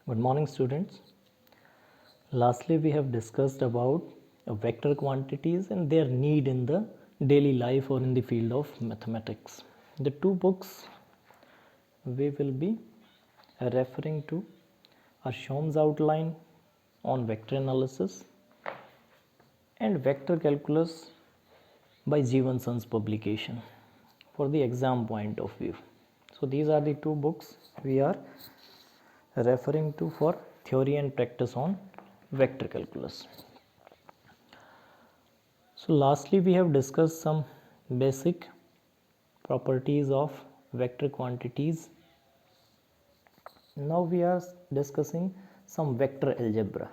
Good morning, students. Lastly, we have discussed about vector quantities and their need in the daily life or in the field of mathematics. The two books we will be referring to are Shom's Outline on Vector Analysis and Vector Calculus by Jeevan Sons publication for the exam point of view. So these are the two books we are referring to for theory and practice on vector calculus. So lastly, we have discussed some basic properties of vector quantities. Now we are discussing some vector algebra.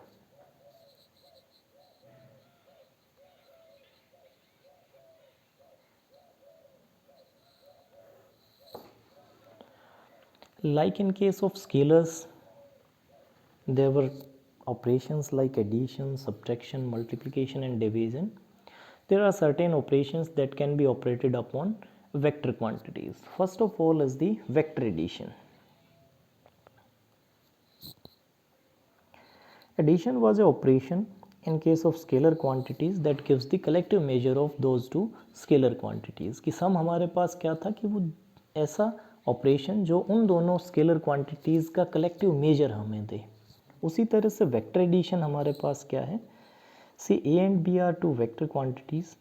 Like in case of scalars, there were operations like addition, subtraction, multiplication and division. There are certain operations that can be operated upon vector quantities. First of all is the vector addition. Addition was an operation in case of scalar quantities that gives the collective measure of those two scalar quantities. कि सम हमारे पास क्या था कि वो ऐसा operation जो उन दोनों स्केलर क्वांटिटीज़ का कलेक्टिव मेजर हमें दे. उसी तरह से वेक्टर एडिशन हमारे पास क्या है, say a and b are two vector quantities,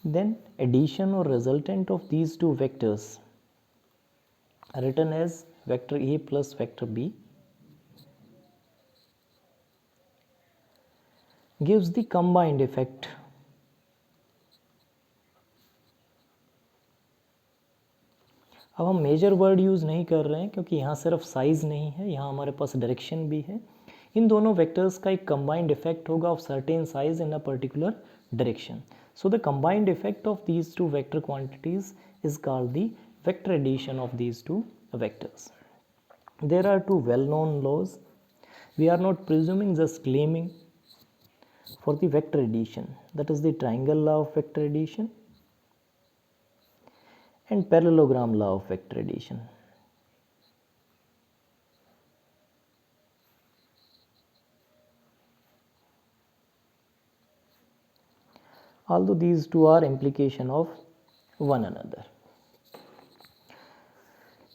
then addition or resultant of these two vectors written as vector a plus vector b gives the combined effect अब हम मेजर वर्ड यूज़ नहीं कर रहे हैं क्योंकि यहाँ सिर्फ साइज़ नहीं है, यहाँ हमारे पास डायरेक्शन भी है. इन दोनों वेक्टर्स का एक कंबाइंड इफेक्ट होगा of certain size in a particular direction. So the combined effect of these two vector quantities is called the vector addition of these two vectors. There are two well-known laws. We are not presuming, just claiming for the vector addition. That is the triangle law of vector addition and parallelogram law of vector addition. Although these two are implication of one another.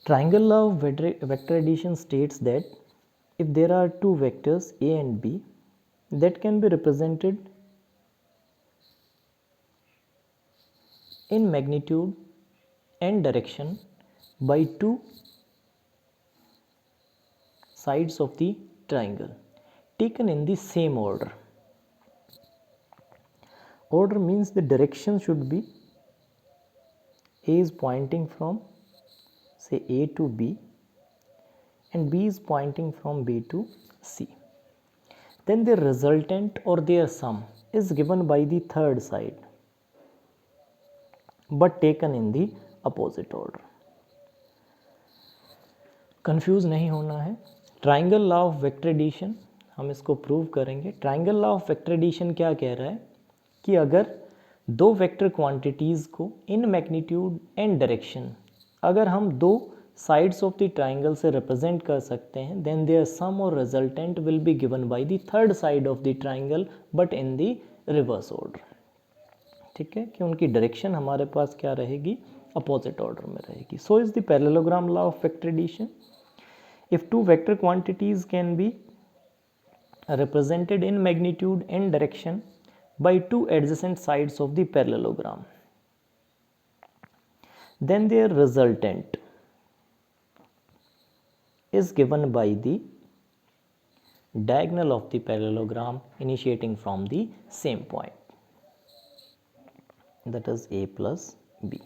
Triangle law of vector addition states that if there are two vectors a and b that can be represented in magnitude and direction by two sides of the triangle taken in the same order. Order means the direction should be a is pointing from say a to b and b is pointing from b to c. Then the resultant or their sum is given by the third side but taken in the opposite order. Confuse नहीं होना है. Triangle law of vector addition हम इसको prove करेंगे. Triangle law of vector addition क्या कह रहा है कि अगर दो वेक्टर क्वांटिटीज़ को इन मैग्नीट्यूड एंड डायरेक्शन अगर हम दो साइड्स ऑफ द ट्राइंगल से रिप्रेजेंट कर सकते हैं, देन देयर सम और resultant will be given by the third side of the triangle but in the reverse order. ठीक है, कि उनकी डायरेक्शन हमारे पास क्या रहेगी, अपोजिट ऑर्डर में रहेगी. So is the parallelogram law of vector addition. If two vector quantities can be represented in magnitude and direction by two adjacent sides of the parallelogram, then their resultant is given by the diagonal of the parallelogram initiating from the same point, that is a plus b.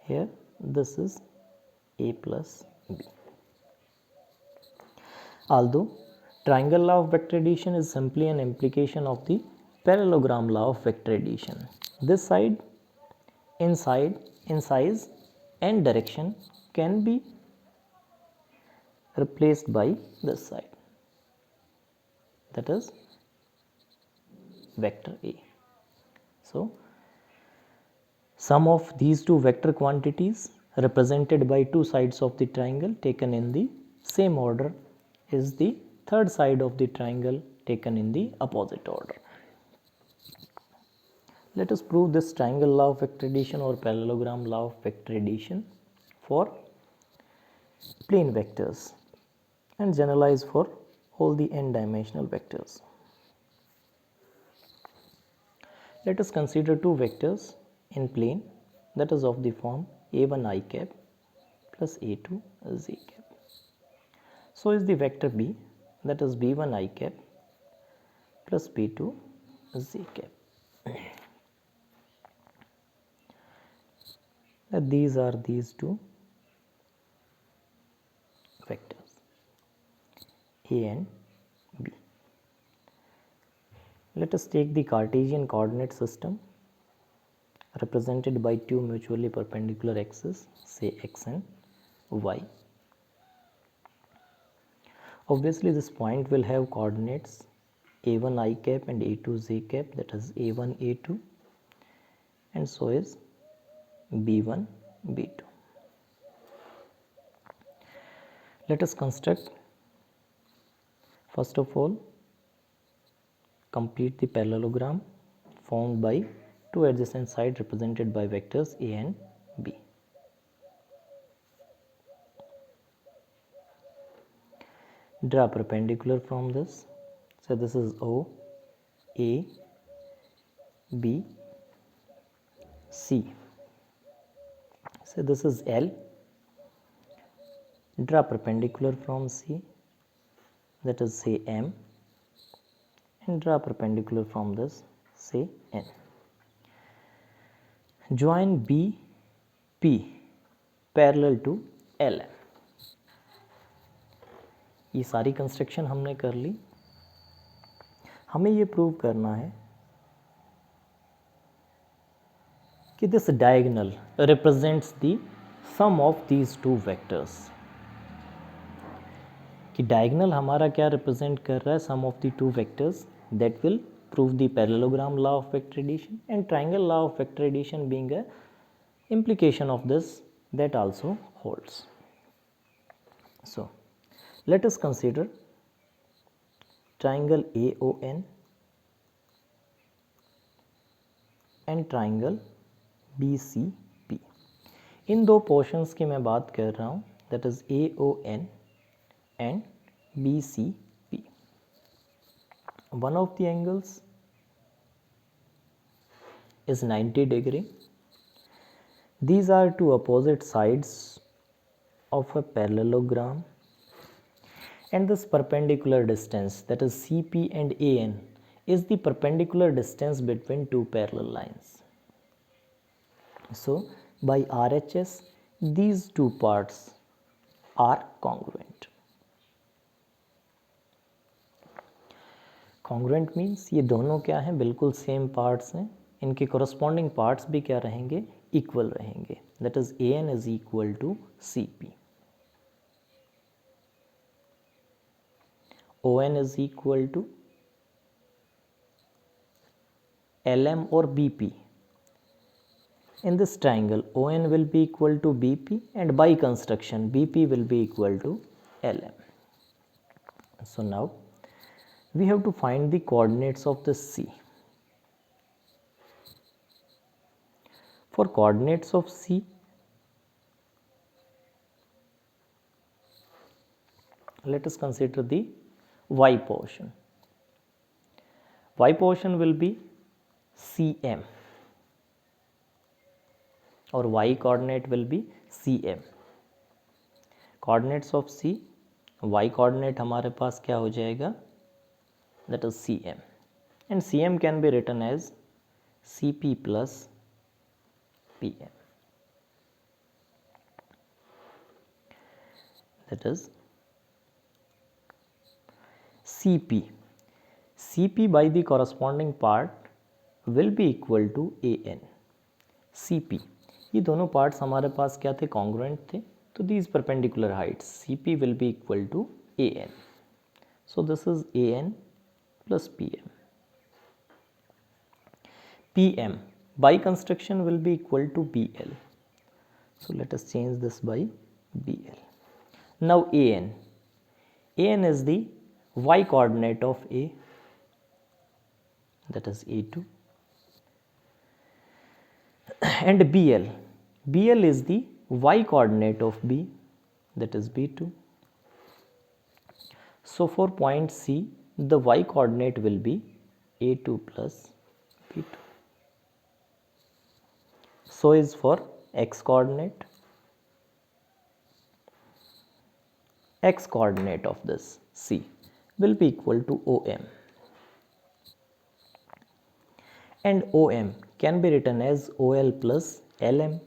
Here this is a plus b. Although triangle law of vector addition is simply an implication of the parallelogram law of vector addition. This side in size and direction can be replaced by this side, that is vector A. So sum of these two vector quantities represented by two sides of the triangle taken in the same order is the third side of the triangle taken in the opposite order. Let us prove this triangle law of vector addition or parallelogram law of vector addition for plane vectors and generalize for all the n-dimensional vectors. Let us consider two vectors in plane that is of the form a1 I cap plus a2 z cap. So is the vector b, that is b1 I cap plus b2 z cap. These are these two vectors a and b. Let us take the Cartesian coordinate system represented by two mutually perpendicular axes, say x and y. Obviously this point will have coordinates a1 I cap and a2 z cap, that is a1 a2, and so is b1 b2. Let us construct, first of all, complete the parallelogram formed by two adjacent sides represented by vectors a and b. Draw perpendicular from this. So this is O, A, B, C. So this is L. Draw perpendicular from C, that is say M, and draw perpendicular from this, say N. Join B, P parallel to LM. ये सारी construction हमने कर ली. हमें ये prove करना है कि this diagonal represents the sum of these two vectors. कि डायगोनल हमारा क्या रिप्रेजेंट कर रहा है, sum of the two vectors. That will prove the parallelogram law of vector addition, and triangle law of vector addition being a implication of this, that also holds. So let us consider triangle AON and triangle BCP. इन दो portions की मैं बात कर रहा हूँ, that is AON and BCP. One of the angles is 90 degree. These are two opposite sides of a parallelogram, and this perpendicular distance, that is CP and AN, is the perpendicular distance between two parallel lines. So by RHS these two parts are congruent. Congruent means ये दोनों क्या हैं, बिल्कुल same parts हैं. इनके corresponding parts भी क्या रहेंगे, इक्वल रहेंगे. That is AN is equal to CP, ON is equal to LM or BP. In this triangle ON will be equal to BP, and by construction BP will be equal to LM. So now we have to find the coordinates of the C. For coordinates of C, let us consider the y portion. Y portion will be CM, or y coordinate will be CM. Coordinates of C, y coordinate हमारे पास क्या हो जाएगा, that is CM, and CM can be written as CP plus PM. That is CP. CP by the corresponding part will be equal to AN. CP, ये दोनों parts हमारे पास क्या थे, कॉन्ग्रुएंट थे. तो these perpendicular heights CP will be equal to AN. So this is AN plus PM. PM by construction will be equal to BL. So let us change this by BL. Now AN. an is the y coordinate of A, that is A2, and bl is the y coordinate of B, that is B2. So for point C, the y coordinate will be A2 plus B2. So is for x coordinate. X coordinate of this C will be equal to OM, and OM can be written as OL plus LM.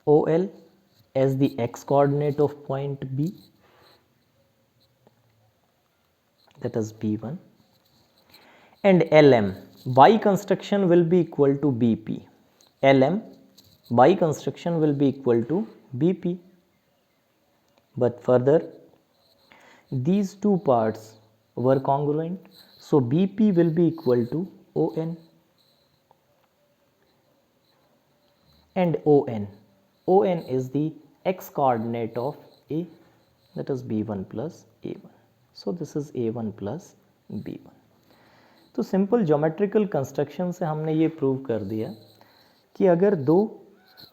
OL as the x coordinate of point B, that is B1, and LM by construction will be equal to BP. LM by construction will be equal to BP, but further these two parts were congruent, so BP will be equal to ON, and ON is the x coordinate of A, that is B1 plus A1. So this is A1 plus B1. तो simple geometrical construction से हमने ये prove कर दिया कि अगर दो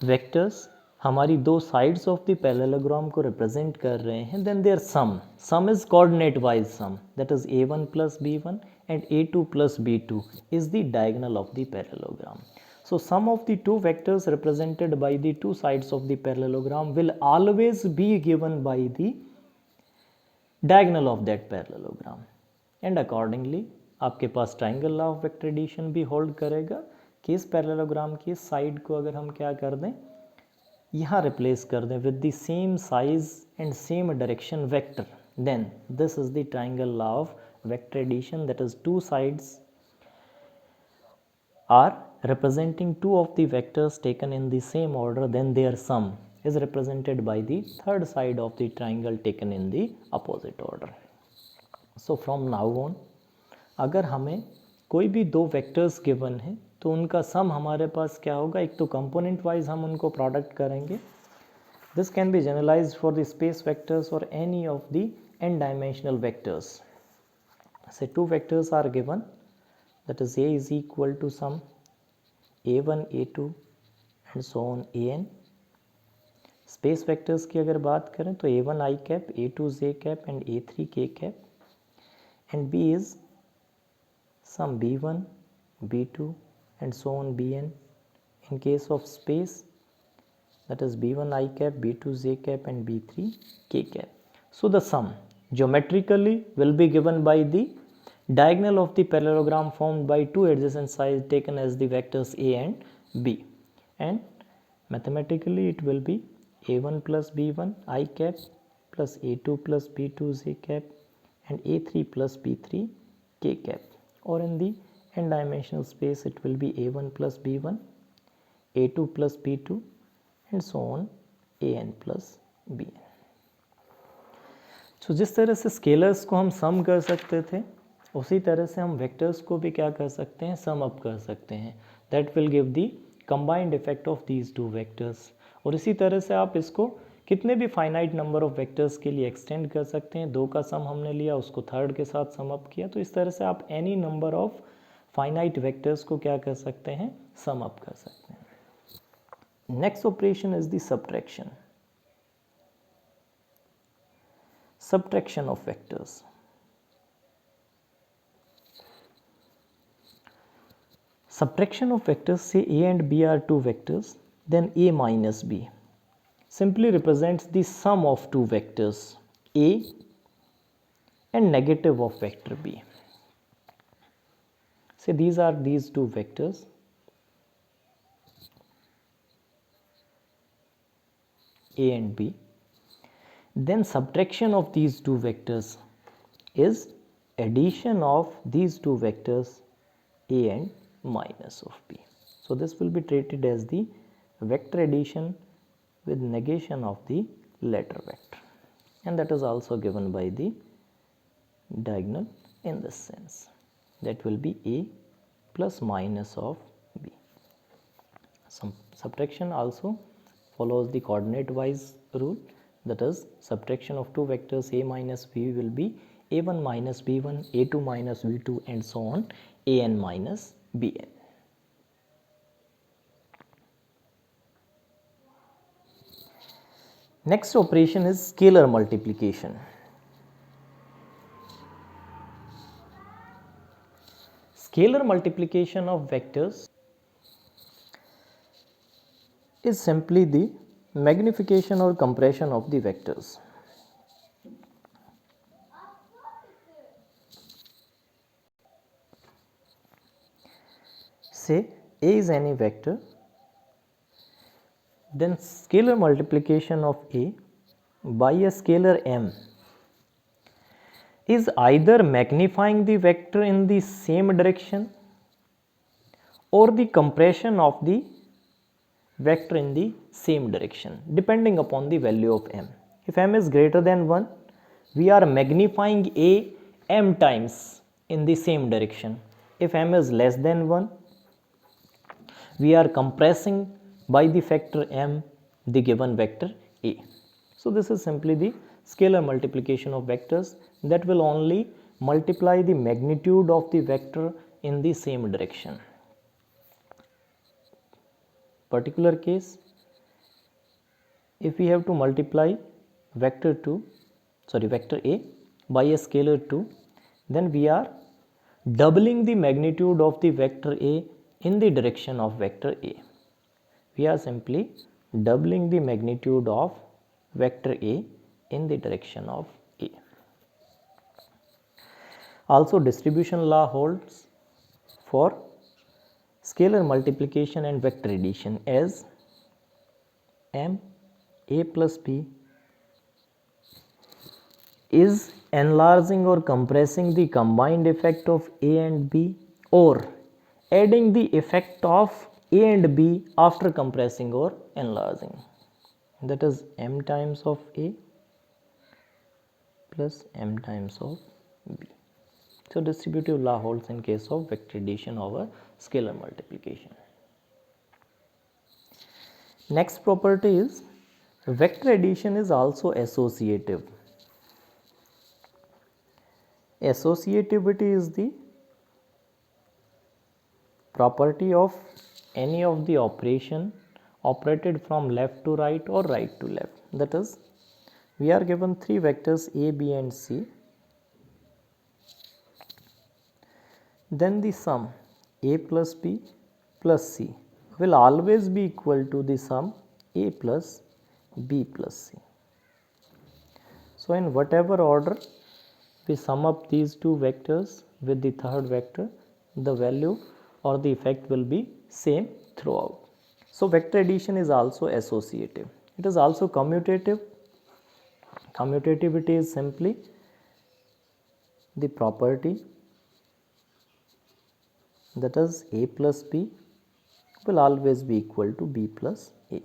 vectors हमारी दो साइड्स ऑफ द पैरेललोग्राम को रिप्रेजेंट कर रहे हैं, then their sum is coordinate wise sum, that is A1 plus B1 and A2 plus B2 is the diagonal of the parallelogram. So sum of the two vectors represented by the two sides of the parallelogram will always be given by the diagonal of that parallelogram, and accordingly आपके पास triangle law of vector addition भी hold करेगा कि इस parallelogram की side को अगर हम क्या कर दें, यहाँ रिप्लेस कर दें with the same size and same direction vector, then this is the triangle law of vector addition, that is two sides are representing two of the vectors taken in the same order, then their sum is represented by the third side of the triangle taken in the opposite order. So from now on अगर हमें कोई भी दो vectors given है तो उनका सम हमारे पास क्या होगा, एक तो कंपोनेंट वाइज हम उनको प्रोडक्ट करेंगे. This can be generalised for the space vectors और any of the n dimensional vectors. Say two vectors are given, that is A is equal to sum A1 A2 and so on an. Space vectors की अगर बात करें तो A1 I cap, A2 J cap and A3 K cap, and B is sum B1 B2 and so on Bn. In case of space, that is B1 I cap, B2 J cap and B3 K cap. So the sum geometrically will be given by the diagonal of the parallelogram formed by two adjacent sides taken as the vectors A and B, and mathematically it will be A1 plus B1 I cap plus A2 plus B2 J cap and A3 plus B3 K cap, or in the n dimensional space it will be A1 plus B1 A2 plus B2 and so on An plus Bn. तो जिस तरह से scalars को हम सम कर सकते थे, उसी तरह से हम वेक्टर्स को भी क्या कर सकते हैं, सम अप कर सकते हैं. That will give the combined effect of these two vectors. और इसी तरह से आप इसको कितने भी फाइनाइट नंबर ऑफ वेक्टर्स के लिए एक्सटेंड कर सकते हैं. दो का सम हमने लिया, उसको थर्ड के साथ सम अप किया, तो इस तरह से आप any number of finite vectors को क्या कर सकते हैं, सम अप कर सकते हैं. Next operation is the subtraction. Subtraction of vectors. Subtraction of vectors, say A and B are two vectors, then A minus B simply represents the sum of two vectors A and negative of vector B. Say these are these two vectors A and B. Then subtraction of these two vectors is addition of these two vectors A and minus of B. So this will be treated as the vector addition with negation of the latter vector, and that is also given by the diagonal in this sense. That will be A plus minus of B. Subtraction also follows the coordinate wise rule, that is subtraction of two vectors a minus b will be a1 minus b1, a2 minus b2, and so on, an minus bn. Next operation is scalar multiplication. Scalar multiplication of vectors is simply the magnification or compression of the vectors. Say A is any vector, then scalar multiplication of A by a scalar m is either magnifying the vector in the same direction or the compression of the vector in the same direction, depending upon the value of m. If m is greater than 1, we are magnifying A m times in the same direction. If m is less than 1, we are compressing by the factor m the given vector A. So this is simply the scalar multiplication of vectors that will only multiply the magnitude of the vector in the same direction. Particular case, if we have to multiply vector A by a scalar 2, then we are doubling the magnitude of the vector A in the direction of vector A. We are simply doubling the magnitude of vector A in the direction of A. Also, distribution law holds for scalar multiplication and vector addition, as m a plus b is enlarging or compressing the combined effect of A and B, or adding the effect of A and B after compressing or enlarging. That is m times of A plus m times of B. So distributive law holds in case of vector addition over scalar multiplication. Next property is vector addition is also associative. Associativity is the property of any of the operation operated from left to right or right to left. That is, we are given three vectors a, b and c. Then the sum a plus b plus c will always be equal to the sum a plus b plus c. So in whatever order we sum up these two vectors with the third vector, the value or the effect will be same throughout. So vector addition is also associative. It is also commutative. Commutativity is simply the property, that is a plus b will always be equal to b plus a.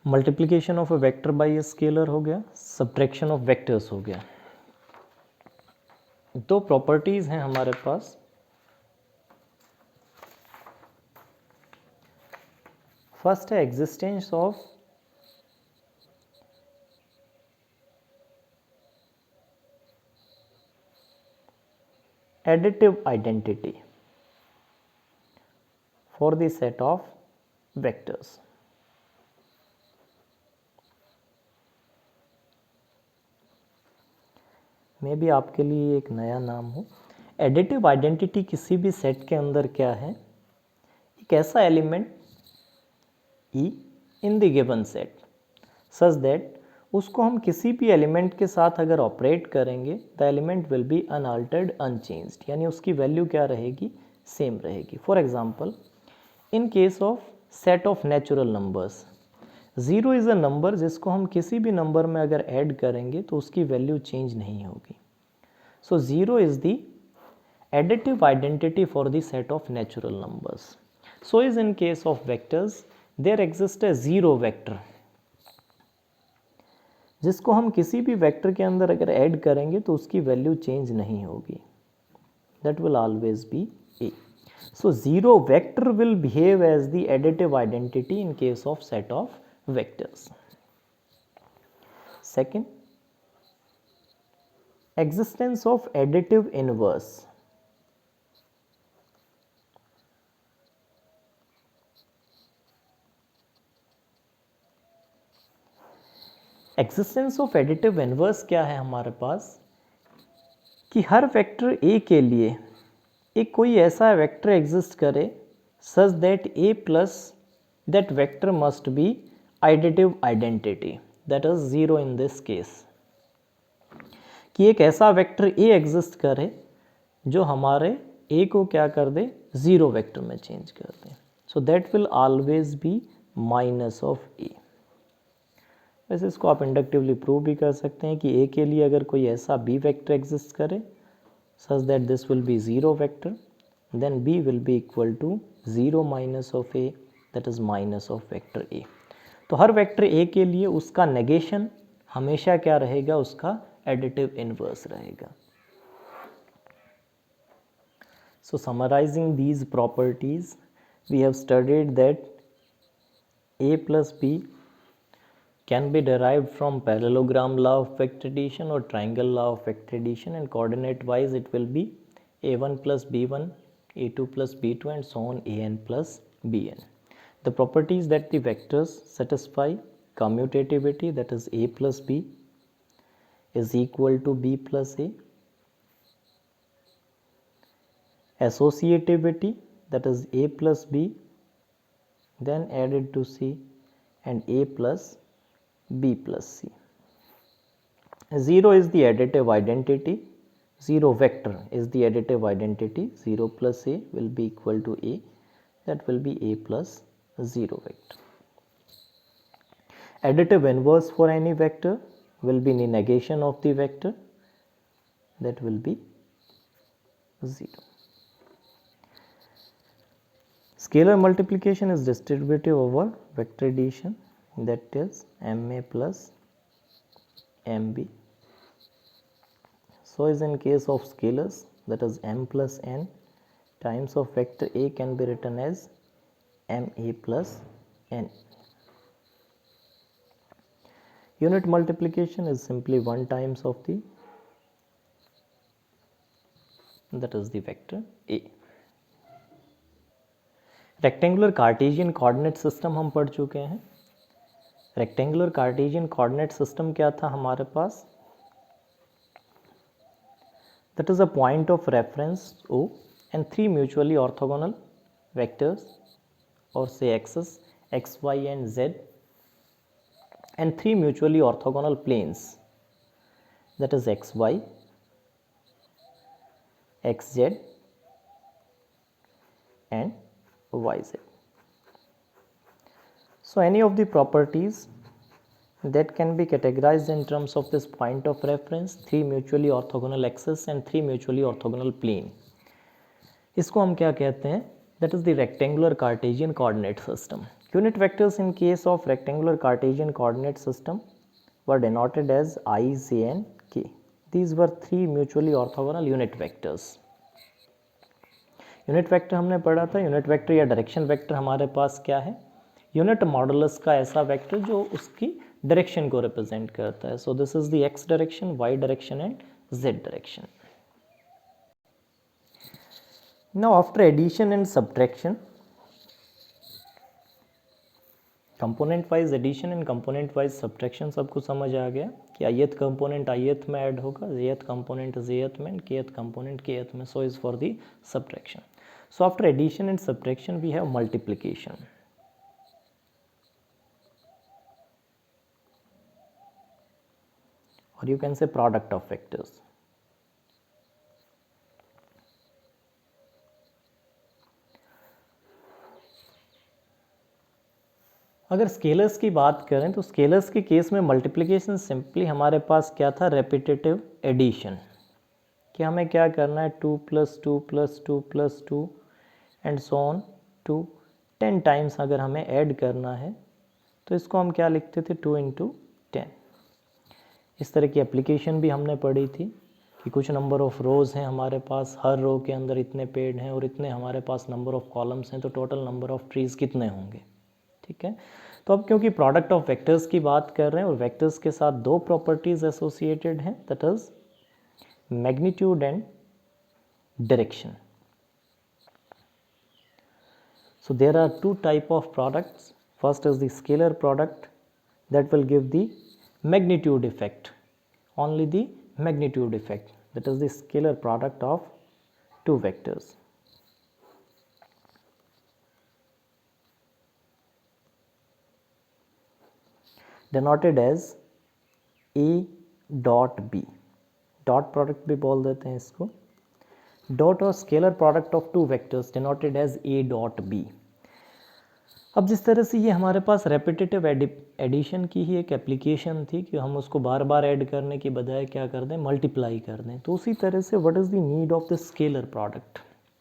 Multiplication of a vector by a scalar हो गया, subtraction of vectors हो गया. दो properties हैं हमारे पास. First है existence of additive identity for the set of vectors. मे भी आपके लिए एक नया नाम हो. एडिटिव आइडेंटिटी किसी भी सेट के अंदर क्या है, एक ऐसा element E in the given set such that उसको हम किसी भी एलिमेंट के साथ अगर ऑपरेट करेंगे the element will be unaltered unchanged, यानी उसकी वैल्यू क्या रहेगी, सेम रहेगी. For example, in case of set of natural numbers, 0 is a number जिसको हम किसी भी नंबर में अगर ऐड करेंगे तो उसकी वैल्यू चेंज नहीं होगी. सो 0 is the additive identity for the set of natural numbers. So is in case of vectors, there exists a zero vector. जिसको हम किसी भी वेक्टर के अंदर अगर ऐड करेंगे तो उसकी वैल्यू चेंज नहीं होगी, that will always be A. So zero vector will behave as the additive identity in case of set of vectors. Second, existence of additive inverse. Existence of additive inverse क्या है हमारे पास कि हर vector A के लिए एक कोई ऐसा vector exist करे such that A plus that vector must be additive identity, that is 0 in this case. कि एक ऐसा वेक्टर A एग्जिस्ट करे जो हमारे A को क्या कर दे, 0 वेक्टर में चेंज कर दे. So that will always be minus of A. वैसे इसको आप इंडक्टिवली प्रूव भी कर सकते हैं कि A के लिए अगर कोई ऐसा B वेक्टर एग्जिस्ट करे such that this will be 0 vector, then B will be equal to 0 minus of A, that is minus of vector A. तो हर वेक्टर A के लिए उसका नेगेशन हमेशा क्या रहेगा, उसका एडिटिव इनवर्स रहेगा. So summarizing these properties, we have studied that A plus B can be derived from parallelogram law of vector addition or triangle law of vector addition, and coordinate wise it will be a1 plus b1, a2 plus b2, and so on an plus bn. The properties that the vectors satisfy: commutativity, that is a plus b is equal to b plus a; associativity, that is a plus b then added to c, and a plus B plus C. 0 is the additive identity, 0 vector is the additive identity, 0 plus A will be equal to A, that will be A plus 0 vector. Additive inverse for any vector will be the negation of the vector, that will be 0. Scalar multiplication is distributive over vector addition, that is MA plus MB. So is in case of scalars, that is M plus N times of vector A can be written as MA plus N. Unit multiplication is simply 1 times of the, that is the vector A. Rectangular Cartesian coordinate system हम पढ़ चुके हैं. Rectangular Cartesian coordinate system क्या था हमारे पास, that is a point of reference O and 3 mutually orthogonal vectors, or say axes x, y and z, and 3 mutually orthogonal planes, that is xy, xz and yz. So any of the properties that can be categorized in terms of this point of reference, 3 mutually orthogonal axes and 3 mutually orthogonal plane, इसको हम क्या कहते हैं, that is the rectangular Cartesian coordinate system. Unit vectors in case of rectangular Cartesian coordinate system were denoted as I, j and k. These were 3 mutually orthogonal unit vectors. Unit vector हमने पढ़ा था. Unit vector या direction vector हमारे पास क्या है, unit modulus का ऐसा वेक्टर जो उसकी डायरेक्शन को रिप्रेजेंट करता है. So this is the X direction, Y direction and Z direction. Now after addition and subtraction, component wise addition and component wise subtraction सबको समझ आ गया कि ith कंपोनेंट ith में ऐड होगा, jth कंपोनेंट jth में, kth कंपोनेंट kth में. So is for the subtraction. So after addition and subtraction we have multiplication. Or you can say product of vectors. अगर स्केलर्स की बात करें तो scalars के केस में मल्टीप्लिकेशन सिंपली हमारे पास क्या था, रेपिटेटिव एडिशन. कि हमें क्या करना है, 2 + 2 + 2 + 2 and so on to 10 times अगर हमें ऐड करना है तो इसको हम क्या लिखते थे, 2 × 10. इस तरह की एप्लीकेशन भी हमने पढ़ी थी कि कुछ नंबर ऑफ़ रोज़ हैं हमारे पास, हर रो के अंदर इतने पेड़ हैं और इतने हमारे पास नंबर ऑफ़ कॉलम्स हैं, तो टोटल नंबर ऑफ़ ट्रीज़ कितने होंगे। ठीक है, तो अब क्योंकि प्रोडक्ट ऑफ वेक्टर्स की बात कर रहे हैं और वेक्टर्स के साथ दो प्रॉपर्टीज़ एसोसिएटेड हैं, that is magnitude and direction. So there are two type of products. First is the scalar product that will give the magnitude effect, only the magnitude effect, that is the scalar product of two vectors. Denoted as A dot B. Dot product भी बोल देते हैं इसको. Dot और scalar product of two vectors denoted as A dot B. अब जिस तरह से ये हमारे पास रेपिटेटिव एडिशन की ही एक एप्लीकेशन थी कि हम उसको बार बार ऐड करने के बजाय क्या कर दें, मल्टीप्लाई कर दें, तो उसी तरह से what is the need of the scalar product.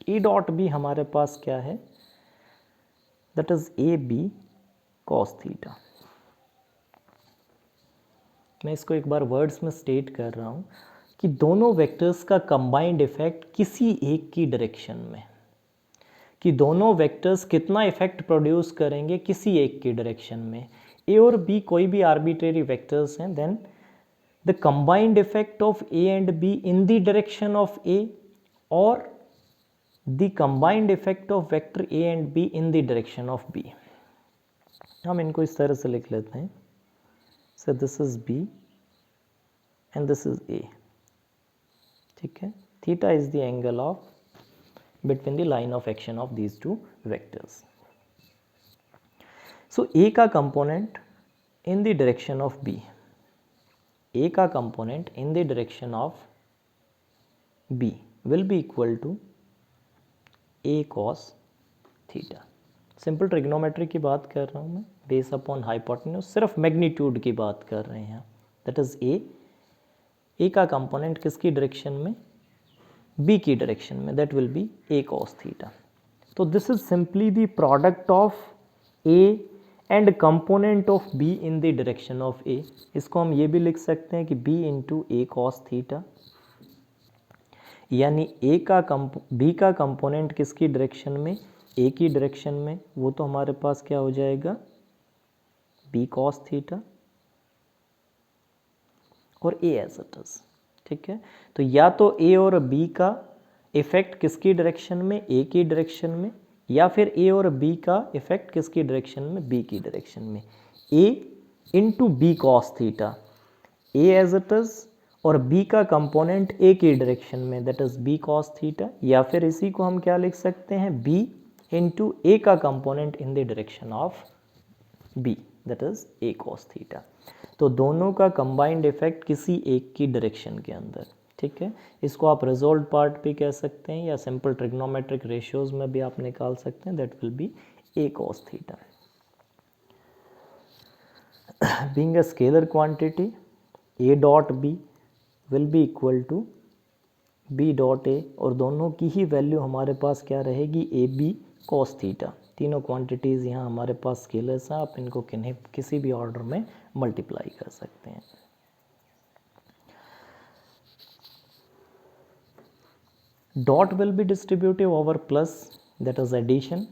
A dot B हमारे पास क्या है, that is A B cos theta. मैं इसको एक बार वर्ड्स में स्टेट कर रहा हूँ कि दोनों वेक्टर्स का कंबाइंड इफेक्ट किसी एक की डायरेक्शन में, कि दोनों वेक्टर्स कितना इफेक्ट प्रोड्यूस करेंगे किसी एक की डायरेक्शन में. ए और बी कोई भी आर्बिट्रेरी वेक्टर्स हैं, then the combined effect of A and B in the direction of A और the combined effect of vector A and B in the direction of B. हम इनको इस तरह से लिख लेते हैं. So this is B and this is A. ठीक है, theta is the angle of between the line of action of these two vectors. So A का component in the direction of B, A का component in the direction of B will be equal to A cos theta. Simple trigonometry की बात कर रहा हूँ मैं, base upon hypotenuse, सिर्फ magnitude की बात कर रहे हैं. दैट इज ए का कंपोनेंट किसकी डायरेक्शन में, बी की डायरेक्शन में, that will be A cos theta. तो this is simply the product of A and component of B in the direction of A. इसको हम ये भी लिख सकते हैं कि B into A cos theta, यानी बी का कंपोनेंट किसकी डायरेक्शन में, ए की डायरेक्शन में, वो तो हमारे पास क्या हो जाएगा, बी कॉस थीटा और ए एज इट इज. ठीक है, तो या तो ए और बी का इफेक्ट किसकी डायरेक्शन में, ए की डायरेक्शन में, या फिर ए और बी का इफेक्ट किसकी डायरेक्शन में, बी की डायरेक्शन में. A into B cos theta, A as it is, और बी का कंपोनेंट ए की डायरेक्शन में, that is B cos theta. या फिर इसी को हम क्या लिख सकते हैं, बी इंटू ए का component in the direction of B, that is A cos theta. तो दोनों का कंबाइंड इफेक्ट किसी एक की डायरेक्शन के अंदर. ठीक है, इसको आप रिजॉल्व पार्ट भी कह सकते हैं या सिंपल ट्रिग्नोमेट्रिक रेशियोज में भी आप निकाल सकते हैं, that will be A cos theta. Being a scalar quantity, A dot B will be equal to B dot A, और दोनों की ही वैल्यू हमारे पास क्या रहेगी, ए बी कॉस थीटा. तीनों क्वांटिटीज़ यहाँ हमारे पास स्केलर्स हैं, आप इनको किसी भी ऑर्डर में मल्टीप्लाई कर सकते हैं. Dot will be distributive over plus, that is addition,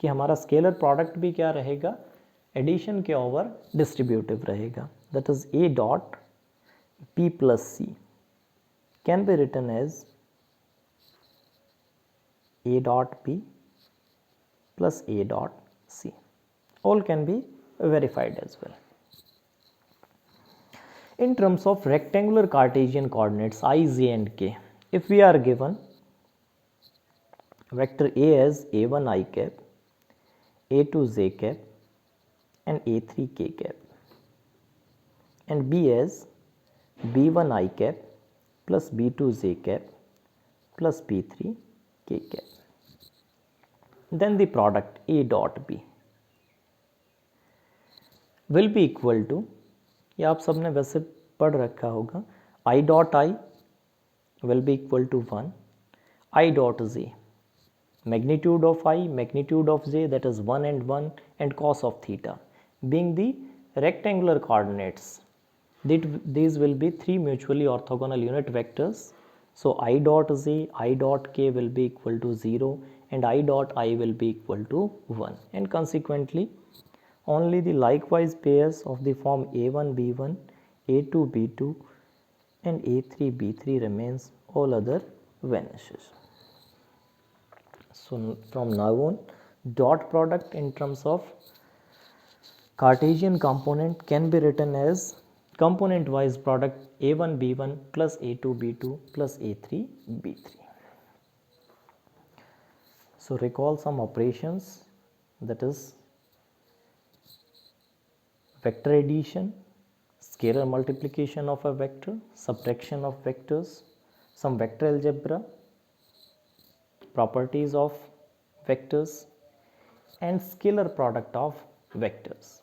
कि हमारा स्केलर प्रोडक्ट भी क्या रहेगा, एडिशन के ओवर डिस्ट्रीब्यूटिव रहेगा. That is A dot B plus C can be written as A dot B plus A dot C. All can be verified as well. In terms of rectangular Cartesian coordinates I, j and k, if we are given vector A as A1 I cap, A2 j cap and A3 k cap, and B as B1 I cap plus B2 j cap plus B3 k cap, then the product A dot B will be equal to, ये आप सबने वैसे पढ़ रखा होगा, I dot I will be equal to 1, I dot j, magnitude of I, magnitude of j, that is 1 and cos of theta, being the rectangular coordinates These will be three mutually orthogonal unit vectors. So I dot z, I dot k will be equal to 0 and I dot I will be equal to 1, and consequently only the likewise pairs of the form a1 b1, a2 b2 and a3 b3 remains, all other vanishes. So from now on, dot product in terms of Cartesian component can be written as component wise product a1 b1 plus a2 b2 plus a3 b3. So recall some operations, that is vector addition, scalar multiplication of a vector, subtraction of vectors, some vector algebra, properties of vectors, and scalar product of vectors.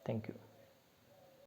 Thank you.